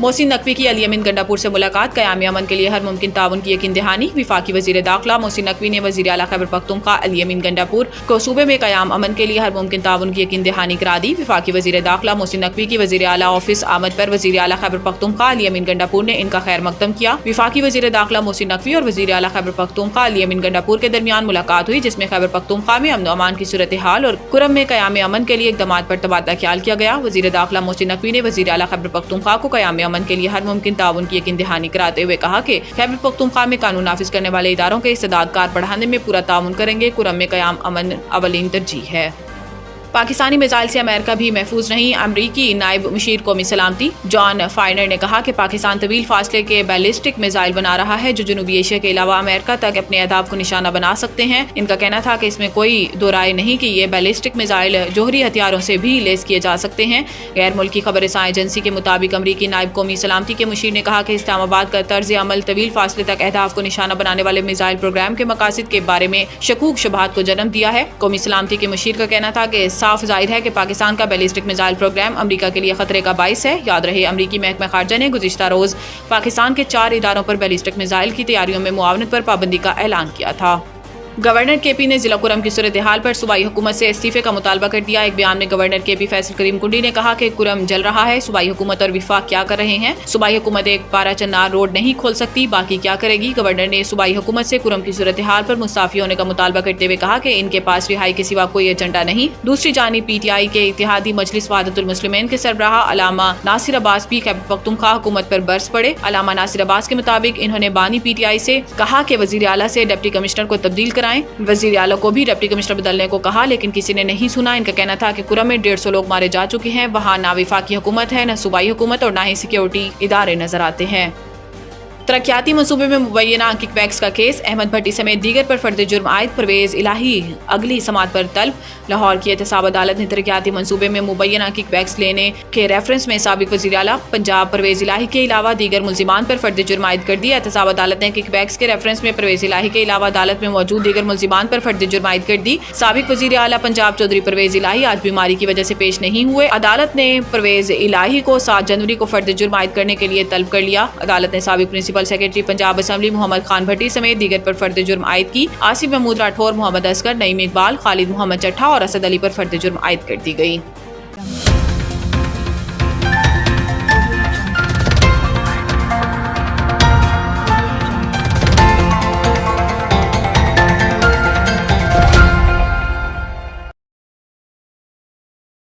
मोहसिन नकवी की अली अमीन गंडापुर से मुलाकात, क़याम अमन के लिए हर मुमकिन ताउन की यकीन दहानी। वफाकी वज़ीर दाखिला मोहसिन नकवी ने वज़ीर आला खैबर पख्तूनख्वा अली अमीन गंडापुर को सूबे में क़याम अमन के लिए हर मुमकिन ताउन की यकीन दहानी करा दी। वफाकी वज़ीर दाखिला मोहसिन नकवी की वज़ीर आला ऑफिस आमद पर वज़ीर आला खैबर पख्तूनख्वा अली अमीन गंडापुर ने इनका खैर मकदम किया। वफाकी वज़ीर दाखिला मोहसिन नकवी और वज़ीर आला खैबर पख्तूनख्वा अली अमीन गंडापुर के दरमियान मुलाकात हुई, जिसमें खैबर पख्तूनख्वा में अमन अमान की सूरत हाल और कुरम में क़याम अमन के लिए इक़दामात पर तबादला ख्याल किया गया। वज़ीर दाखिला मोहसिन नकवी ने वज़ीर आला खैबर पख्तूनख्वा को क़याम अमन के लिए हर मुमकिन ताउन की यकीन दहानी कराते हुए कहा कि खैबर पख्तूनख्वा में कानून नाफिज करने वाले इदारों के इस्तेदाद कार बढ़ाने में पूरा ताउन करेंगे। कुरम में क़याम अमन अवलीन तरजीह है। पाकिस्तानी मिसाइल से अमेरिका भी महफूज नहीं, अमरीकी नायब मुशीर कौमी सलामती जॉन फाइनर ने कहा कि पाकिस्तान तवील फासले के बैलिस्टिक मिसाइल बना रहा है जो जनूबी एशिया के अलावा अमेरिका तक अपने अहदाफ को निशाना बना सकते हैं। इनका कहना था कि इसमें कोई दो राय नहीं कि ये बैलिस्टिक मिसाइल जोहरी हथियारों से भी लेस किए जा सकते हैं। गैर मुल्की खबर रसां एजेंसी के मुताबिक अमरीकी नायब कौमी सलामती के मुशीर ने कहा कि इस्लामाबाद का तर्ज अमल तवील फासले तक अहदाफ को निशाना बनाने वाले मिसाइल प्रोग्राम के मकासद के बारे में शकूक शुबहात को जन्म दिया है। कौमी सलामती के मुशीर का कहना था कि साफ जाहिर है कि पाकिस्तान का बैलिस्टिक मिसाइल प्रोग्राम अमेरिका के लिए खतरे का बाइस है। याद रहे, अमेरिकी महकमा खारजा ने गुज़िश्ता रोज पाकिस्तान के 4 इदारों पर बैलिस्टिक मिसाइल की तैयारियों में मुआवनत पर पाबंदी का ऐलान किया था। गवर्नर केपी ने जिला कुरम की सूरत हाल पर सूबाई हुकूमत से इस्तीफे का मुतालबा कर दिया। एक बयान में गवर्नर केपी फैसल करीम कुंडी ने कहा कि कुरम जल रहा है, सूबाई हुकूमत और विफाक क्या कर रहे हैं। सूबाई हुकूमत एक पारा चन्नार रोड नहीं खोल सकती, बाकी क्या करेगी। गवर्नर ने सूबाई हुकूमत से कुरम की सूरत हाल पर मुस्ताफी होने का मुतालबा करते हुए कहा कि इनके पास रिहाई के सिवा कोई एजेंडा नहीं। दूसरी जानिब PTI के इत्तेहादी मजलिस वहदतुल मुस्लिमीन के सरबराह अलामा नासिर अब्बास भी खैबर पख्तूनख्वा हुकूमत पर बरस पड़े। अलामा नासिर अब्बास के मुताबिक इन्होंने बानी PTI से कहा कि वज़ीर आला से डिप्टी कमिश्नर को तब्दील कराएं। वज़ीर आला को भी डिप्टी कमिश्नर बदलने को कहा, लेकिन किसी ने नहीं सुना। इनका कहना था कि कुरम में 150 लोग मारे जा चुके हैं। वहाँ ना विफाकी हुकूमत है, न सूबाई हुकूमत और ना ही सिक्योरिटी इदारे नजर आते हैं। तरक्याती मनसूबे में मुबैना किकबैक्स का केस, अहमद भट्टी समेत दीगर पर फर्द जुर्म आयद परवेज इलाही अगली समात पर तलब। लाहौर की एहतसाब अदालत ने तरक्याती मनसूबे में मुबैना किकबैक्स लेने के रेफरेंस में साबिक वज़ीर आला पंजाब परवेज इलाही के अलावा दीगर मुल्जिमान पर फर्द जुर्म आयद कर दिया। एहतसाब अदालत ने किकबैक्स के रेफरेंस में परवेज इलाही के अलावा अदालत में मौजूद दीगर मुल्जिमान पर फर्द जुर्म आयद कर दी। साबिक वज़ीर आला पंजाब चौधरी परवेज इलाही आज बीमारी की वजह से पेश नहीं हुए। अदालत ने परवेज इलाही को 7 जनवरी को फर्द जुर्म आयद करने के लिए तलब कर लिया। अदालत ने साबिक principal secretary Punjab assembly Mohammad Khan Bhatti समेत दीगर पर फर्द जुर्म आयद की। आसिफ महमूद राठौर, मोहम्मद असगर, नईम इकबाल, खालिद मोहम्मद चट्ठा और असद अली पर फर्द जुर्म आयद कर दी गई।